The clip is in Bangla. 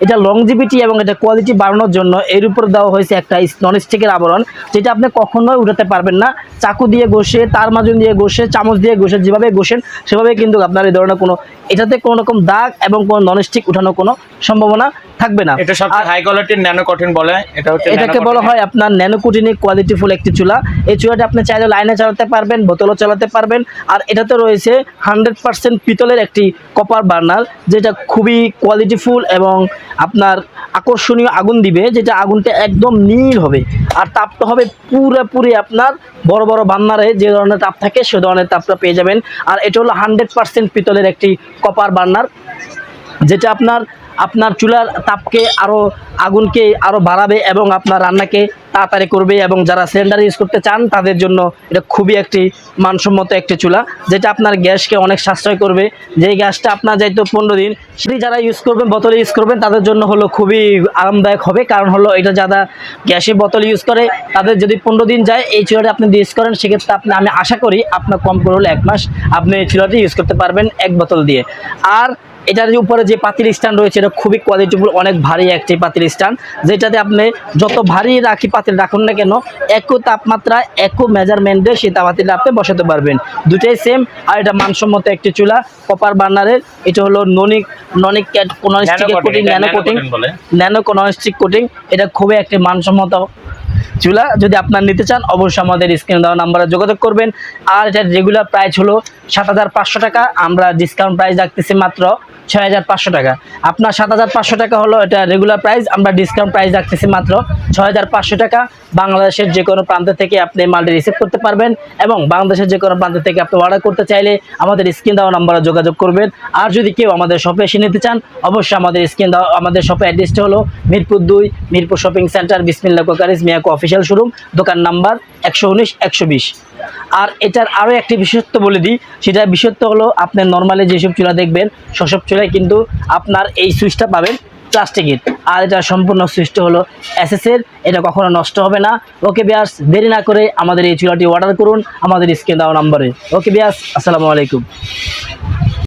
এটা লংজিভিটি এবং এটা কোয়ালিটি বাড়ানোর জন্য এর উপর দেওয়া হয়েছে একটা ননস্টিকের আবরণ, যেটা আপনি কখনোই উঠাতে পারবেন না। চাকু দিয়ে ঘষে, তার মাজন দিয়ে ঘষে, চামচ দিয়ে ঘষে, যেভাবে ঘষেন সেভাবে কিন্তু আপনার এই ধরনের কোনো এটাতে কোনো রকম দাগ এবং কোনো ননস্টিক উঠানোর কোনো সম্ভাবনা থাকবে না। এটা সবচেয়ে হাই কোয়ালিটির ন্যানো কঠিন বলে, এটাকে বলা হয় আপনার ন্যানো কোটিনি কোয়ালিটিফুল একটি চুলা। এই চুলাটা আপনি চাইলে লাইনে চালাতে পারবেন, বোতলও চালাতে পারবেন। আর এটাতে রয়েছে 100% পিতলের একটি কপার বার্নার, যেটা খুবই কোয়ালিটিফুল এবং আপনার আকর্ষণীয় আগুন দিবে, যেটা আগুনটা একদম নীল হবে। আর তাপটা হবে পুরোপুরি আপনার বড় বড় বার্নারে যে ধরনের তাপ থাকে সে ধরনের তাপটা পেয়ে যাবেন। আর এটা হলো 100% পিতলের একটি কপার বার্নার, যেটা আপনার চুলার তাপকে আগুনকে আরও বাড়াবে এবং আপনার রান্নাকে তাড়াতাড়ি করবে। এবং যারা সিলিন্ডার ইউজ করতে চান তাদের জন্য এটা খুবই একটি মানসম্মত একটি চুলা, যেটা আপনার গ্যাসকে অনেক সাশ্রয় করবে। যেই গ্যাসটা আপনার যাইতো 15 দিন, সেটি যারা ইউজ করবেন, বোতলে ইউজ করবেন, তাদের জন্য হলো খুবই আরামদায়ক হবে। কারণ হলো এটা যারা গ্যাসে বোতল ইউজ করে তাদের যদি 15 দিন যায়, এই চুলাটা আপনি ইউজ করেন, সেক্ষেত্রে আমি আশা করি আপনার কম করে হলে 1 মাস আপনি এই চুলাটি ইউজ করতে পারবেন এক বোতল দিয়ে। আর এটার উপরে যে পাতিল স্ট্যান্ড রয়েছে এটা খুবই কোয়ালিটিফুল, অনেক ভারী একটি পাতিল স্ট্যান্ড, যেটাতে আপনি যত ভারী পাতিল রাখুন না কেন, একই তাপমাত্রা একই মেজারমেন্টে সেই পাতিলটা আপনি বসাতে পারবেন, দুটাই সেম। আর এটা মানসম্মত একটি চুলা কপার বার্নারের। এটা হলো nonstick coating, nano nonstick coating. এটা খুবই একটি মানসম্মত চুলা। যদি আপনার নিতে চান অবশ্যই আমাদের স্ক্রিনে দেওয়া নাম্বারে যোগাযোগ করবেন। আর এটার রেগুলার প্রাইস হলো ৭৫০০ টাকা, আমরা ডিসকাউন্ট প্রাইস রাখতেছি মাত্র ৬৫০০ টাকা। আপনার ৭৫০০ টাকা হলো এটা রেগুলার প্রাইস, আমরা ডিসকাউন্ট প্রাইস রাখতেছি মাত্র ৬৫০০ টাকা। বাংলাদেশের যে কোনো প্রান্ত থেকে আপনি মালটি রিসিভ করতে পারবেন এবং বাংলাদেশের যে কোনো প্রান্ত থেকে আপনি অর্ডার করতে চাইলে আমাদের স্ক্রিনে দেওয়া নাম্বারে যোগাযোগ করবেন। আর যদি কেউ আমাদের শপে এসে নিতে চান অবশ্যই আমাদের শপে অ্যাড্রেসটা হলো মিরপুর 2, মিরপুর শপিং সেন্টার, বিসমিল্লাহ কোকারিজ মিয়াকো অফিসিয়াল শোরুম, দোকান নাম্বার ১১৯-১২০। আর এটার আরও একটি বিশেষত্ব বলে দিই, সেটা বিশেষত্ব হলো আপনি নর্মালি যেসব চুলা দেখবেন সেসব চুলায় কিন্তু আপনার এই সুইচটা পাবেন প্লাস্টিকের, আর এটা সম্পূর্ণ সুইচটা হলো এসএসের, এটা কখনো নষ্ট হবে না। ওকে বিয়াস, দেরি না করে আমাদের এই চুলাটি অর্ডার করুন আমাদের স্ক্রিনে দেওয়া নম্বরে। ওকে বিয়াস, আসসালামু আলাইকুম।